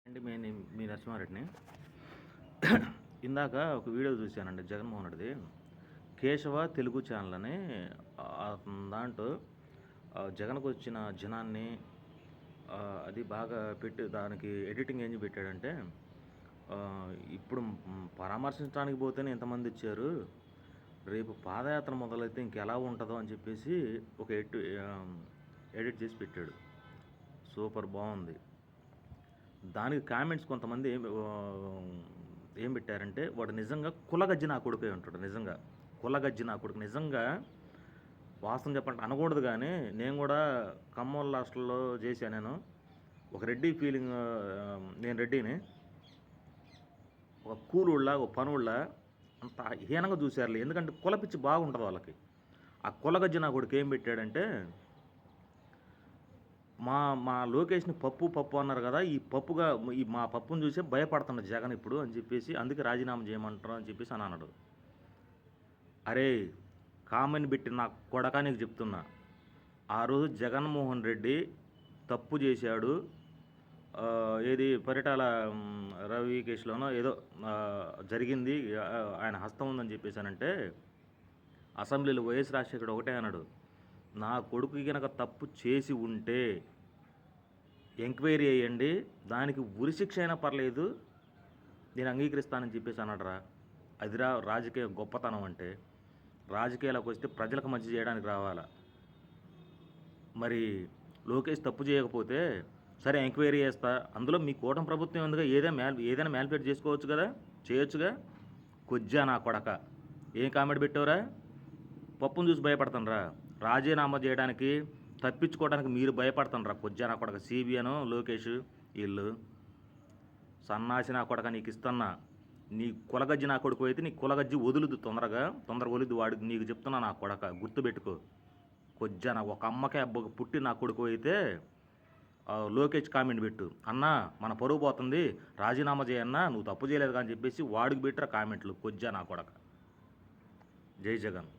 అండి మీ నరసింహారెడ్డిని ఇందాక ఒక వీడియో చూశానండి జగన్మోహన్ రెడ్డిది. కేశవ తెలుగు ఛానల్ అని దాంట్లో జగన్కు వచ్చిన జనాన్ని అది బాగా పెట్టి దానికి ఎడిటింగ్ ఏం పెట్టాడంటే, ఇప్పుడు పరామర్శించడానికి పోతేనే ఇంతమంది ఇచ్చారు, రేపు పాదయాత్ర మొదలైతే ఇంకెలా ఉంటుందో అని చెప్పేసి ఒక ఎడిట్ చేసి పెట్టాడు. సూపర్ బాగుంది. దానికి కామెంట్స్ కొంతమంది ఏం పెట్టారంటే, వాడు నిజంగా కులగజ్జి నా కొడుకే ఉంటాడు. నిజంగా కులగజ్జి నా కొడుకు. నిజంగా వాస్తవం చెప్పండి అనకూడదు, కానీ నేను కూడా ఖమ్మం హాస్టల్లో చేశాను. నేను ఒక రెడ్డి ఫీలింగ్, నేను రెడ్డిని ఒక కూలుళ్ళ ఒక పనుళ్ళ అంత హీనంగా చూశారులే. ఎందుకంటే కులపిచ్చి బాగుంటుంది వాళ్ళకి. ఆ కులగజ్జి నా కొడుకు ఏం పెట్టాడంటే, మా లోకేష్ని పప్పు అన్నారు కదా, మా పప్పుని చూసే భయపడుతున్న జగన్ ఇప్పుడు అని చెప్పేసి, అందుకే రాజీనామా చేయమంటారు అని చెప్పేసి అని అన్నాడు. అరే కామెంట్ పెట్టి నా కొడక నీకు చెప్తున్నా, ఆ రోజు జగన్మోహన్ రెడ్డి తప్పు చేశాడు. ఏది పరిటాల రవి కేసులోనో ఏదో జరిగింది, ఆయన హస్తం ఉందని చెప్పేసానంటే, అసెంబ్లీలో వైఎస్ రాజశేఖర్ ఒకటే అన్నాడు, నా కొడుకు కనుక తప్పు చేసి ఉంటే ఎంక్వైరీ అయ్యండి, దానికి ఉరిశిక్ష అయినా పర్లేదు, నేను అంగీకరిస్తానని చెప్పేసి అన్నాడరా. అదిరా రాజకీయ గొప్పతనం అంటే. రాజకీయాలకు వస్తే ప్రజలకు మంచి చేయడానికి రావాలా. మరి లోకేష్ తప్పు చేయకపోతే సరే ఎంక్వైరీ చేస్తా, అందులో మీ కూటమి ప్రభుత్వం ఎందుకు ఏదైనా మ్యానిపులేట్ చేసుకోవచ్చు కదా, చేయొచ్చుగా. కొజ్జా నా కొడక ఏం కామెంట్ పెట్టావురా, పప్పును చూసి భయపడతానరా, రాజీనామా చేయడానికి తప్పించుకోవడానికి మీరు భయపడతానరా కొజ్జా నా కొడక. సిబిఐను లోకేష్ వీళ్ళు సన్నాసి నా కొడక, నీకు ఇస్తున్నా. నీ కులగజ్జి నా కొడుకు అయితే నీ కులగజ్జి వదులుదు, తొందరగా వదులుద్దు వాడికి. నీకు చెప్తున్నా నా కొడక, గుర్తుపెట్టుకో. కొజ్జా నా ఒక అమ్మకే అబ్బకు పుట్టి నా కొడుకు అయితే లోకేష్ కామెంట్ పెట్టు, అన్నా మన పరువు పోతుంది, రాజీనామా చేయన్నా, నువ్వు తప్పు చేయలేదు కానీ చెప్పేసి వాడికి పెట్టరా కామెంట్లు. కొజ్జా నా కొడక. జై జగన్.